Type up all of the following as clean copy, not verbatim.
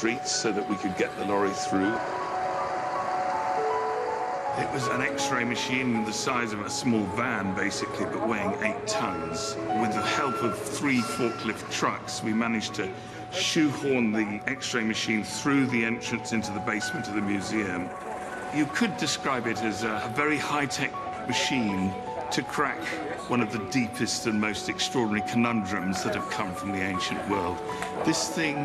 streets so that we could get the lorry through. It was an X-ray machine the size of a small van, basically, but weighing 8 tons. With the help of 3 forklift trucks, we managed to shoehorn the X-ray machine through the entrance into the basement of the museum. You could describe it as a very high-tech machine to crack one of the deepest and most extraordinary conundrums that have come from the ancient world. This thing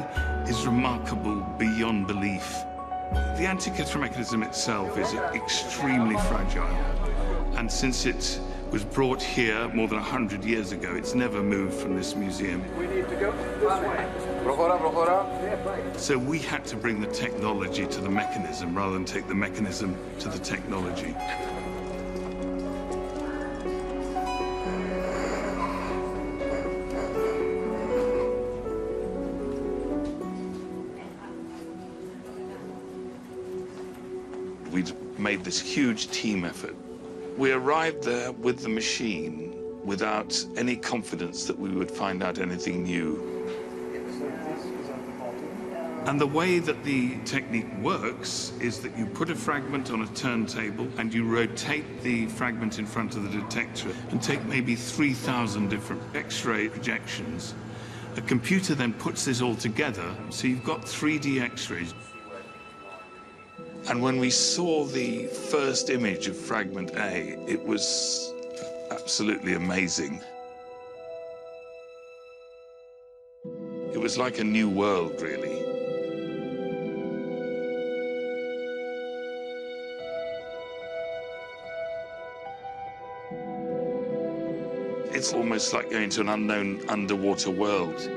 is remarkable beyond belief. The Antikythera mechanism itself is extremely fragile, and since it was brought here more than 100 years ago, it's never moved from this museum. We need to go this way. So we had to bring the technology to the mechanism rather than take the mechanism to the technology. We'd made this huge team effort. We arrived there with the machine without any confidence that we would find out anything new. And the way that the technique works is that you put a fragment on a turntable and you rotate the fragment in front of the detector and take maybe 3,000 different X-ray projections. A computer then puts this all together, so you've got 3D X-rays. And when we saw the first image of fragment A, it was absolutely amazing. It was like a new world, really. It's almost like going to an unknown underwater world.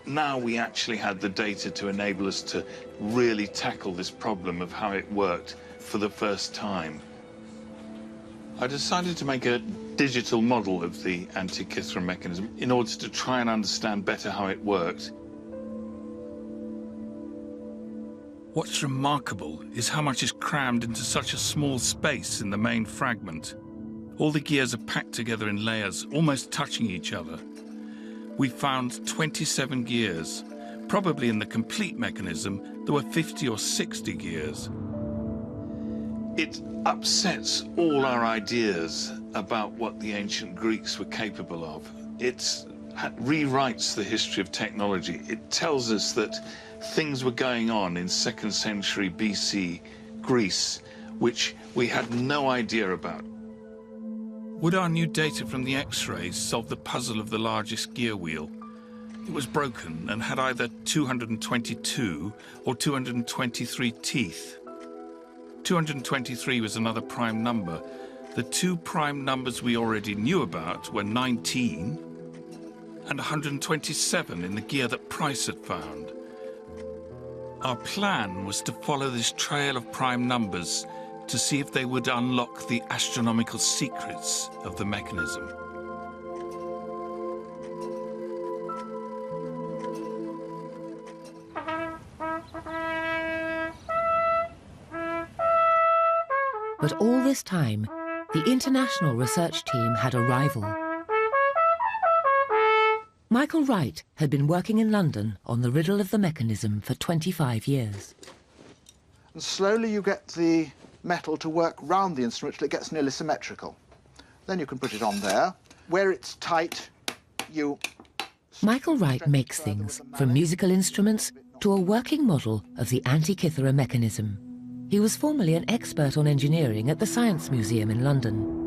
Now we actually had the data to enable us to really tackle this problem of how it worked for the first time. I decided to make a digital model of the Antikythera mechanism in order to try and understand better how it worked. What's remarkable is how much is crammed into such a small space in the main fragment. All the gears are packed together in layers, almost touching each other. We found 27 gears. Probably in the complete mechanism, there were 50 or 60 gears. It upsets all our ideas about what the ancient Greeks were capable of. It rewrites the history of technology. It tells us that things were going on in 2nd century BC Greece, which we had no idea about. Would our new data from the X-rays solve the puzzle of the largest gear wheel? It was broken and had either 222 or 223 teeth. 223 was another prime number. The 2 prime numbers we already knew about were 19 and 127 in the gear that Price had found. Our plan was to follow this trail of prime numbers to see if they would unlock the astronomical secrets of the mechanism. But all this time, the international research team had a rival. Michael Wright had been working in London on the riddle of the mechanism for 25 years. And slowly you get the metal to work round the instrument till it gets nearly symmetrical. Then you can put it on there. Where it's tight, you... Michael Wright makes things, from musical instruments to a working model of the Antikythera mechanism. He was formerly an expert on engineering at the Science Museum in London.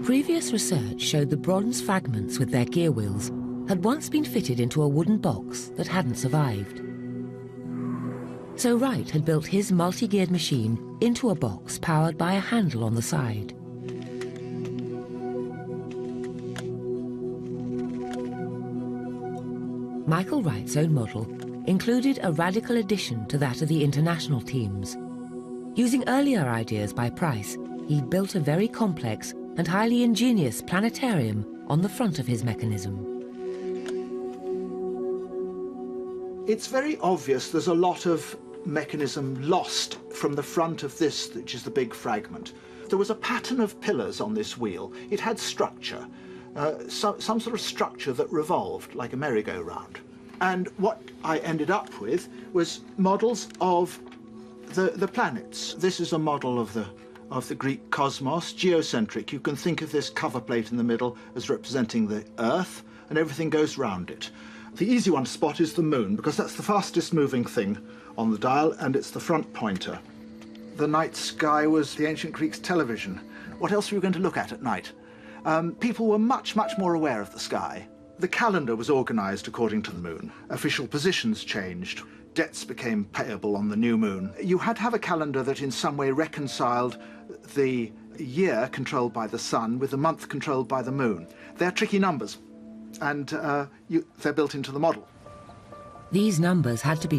Previous research showed the bronze fragments with their gear wheels had once been fitted into a wooden box that hadn't survived. So Wright had built his multi-geared machine into a box powered by a handle on the side. Michael Wright's own model included a radical addition to that of the international teams. Using earlier ideas by Price, he built a very complex and highly ingenious planetarium on the front of his mechanism. It's very obvious there's a lot of mechanism lost from the front of this, which is the big fragment. There was a pattern of pillars on this wheel. It had structure, some sort of structure that revolved like a merry-go-round. And what I ended up with was models of the planets. This is a model of the Greek cosmos, geocentric. You can think of this cover plate in the middle as representing the Earth, and everything goes round it. The easy one to spot is the moon, because that's the fastest moving thing on the dial, and it's the front pointer. The night sky was the ancient Greeks' television. What else were you going to look at night? People were much, much more aware of the sky. The calendar was organised according to the moon. Official positions changed. Debts became payable on the new moon. You had to have a calendar that in some way reconciled the year controlled by the sun with the month controlled by the moon. They're tricky numbers, and they're built into the model. These numbers had to be